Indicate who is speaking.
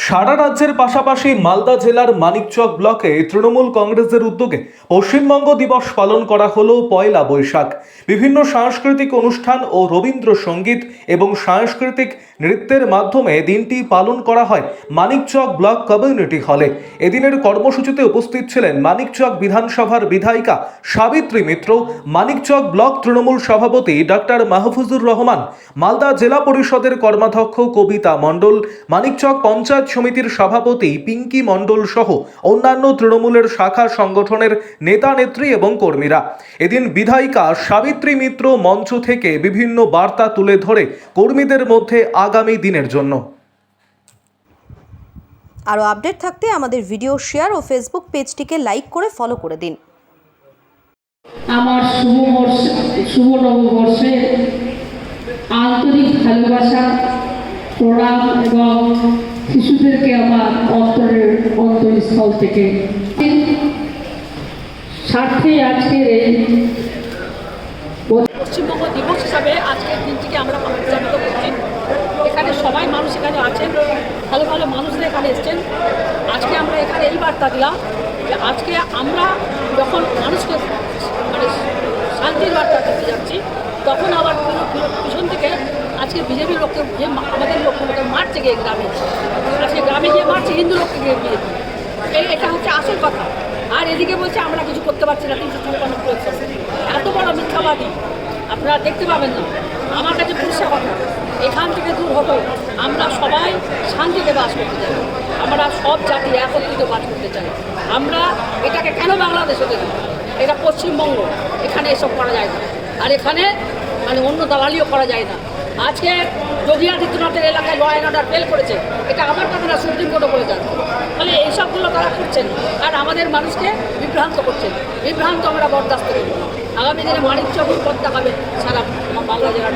Speaker 1: সারা রাজ্যের পাশাপাশি মালদা জেলার মানিকচক ব্লকে তৃণমূল কংগ্রেসের উদ্যোগে পশ্চিমবঙ্গ দিবস পালন করা হলো পয়লা বৈশাখ। বিভিন্ন সাংস্কৃতিক অনুষ্ঠান ও রবীন্দ্রসঙ্গীত এবং সাংস্কৃতিক নৃত্যের মাধ্যমে দিনটি পালন করা হয় মানিকচক ব্লক কমিউনিটি হলে। এদিনের কর্মসূচিতে উপস্থিত ছিলেন মানিকচক বিধানসভার বিধায়িকা সাবিত্রী মিত্র, মানিকচক ব্লক তৃণমূল সভাপতি ডক্টর মাহফুজুর রহমান, মালদা জেলা পরিষদের কর্মাধ্যক্ষ কবিতা মণ্ডল, মানিকচক পঞ্চায়েত সমিতির সভাপতি পিঙ্কি মণ্ডল সহ অন্যান্য তৃণমূলের শাখা সংগঠনের নেতা নেত্রী এবং কর্মীরা। এদিন বিধায়িকা সাবিত্রী মিত্র মঞ্চ থেকে বিভিন্ন বার্তা তুলে ধরে কর্মীদের মধ্যে আগামী দিনের জন্য।
Speaker 2: আরও আপডেট থাকতে আমাদের ভিডিও শেয়ার ও ফেসবুক পেজটিকে লাইক করে ফলো করে দিন।
Speaker 3: আমার শুভ নববর্ষে আন্তরিক ভালোবাসা, প্রণাম এবং শিশুদেরকে আমার অন্তরস্থল থেকে স্বার্থে আজকের এই
Speaker 4: পশ্চিমবঙ্গ দিবস হিসাবে আজকের দিনটিকে আমরা উদযাপিত করছি। এখানে সবাই মানুষ এখানে আছেন, ভালো ভালো মানুষরা এখানে এসছেন। আজকে আমরা এখানে এই বার্তা দিলাম যে আজকে আমরা যখন মানুষকে মানে শান্তির বার্তা দিতে যাচ্ছি, তখন আবার পিছন থেকে আজকে বিজেপির লোককে আমাদের লোককে মারছে গিয়ে গ্রামে, আজকে গ্রামে গিয়ে মারছে হিন্দু লোককে গিয়ে বিজেপি। এটা হচ্ছে আসল কথা। আর এদিকে বলছে আমরা কিছু করতে পারছি না, 354 করেছে। এত বড় মিথ্যাবাদী আপনারা দেখতে পাবেন না। আমার কাছে পরিষ্কার কথা, এখান থেকে দূর হতো। আমরা সবাই শান্তিতে বাস করতে চাই, আমরা সব জাতি একত্রিত বাস করতে চাই। আমরা এটাকে কেন বাংলাদেশে দেব? এটা পশ্চিমবঙ্গ, এখানে এসব করা যায় না। আর এখানে মানে অন্য দালালিও করা যায় না। আজকে যোগী আদিত্যনাথের এলাকায় ল অ্যান্ড অর্ডার ফেল করেছে, এটা আমার কথা না, সুপ্রিম কোর্টে বলে যাচ্ছে। ফলে এইসবগুলো তারা করছেন আর আমাদের মানুষকে বিভ্রান্ত করছেন। বিভ্রান্ত আমরা বরদাস্ত করব না। আগামী দিনে মানিকচক পথ দেখাবে সারা বাংলা জেলার।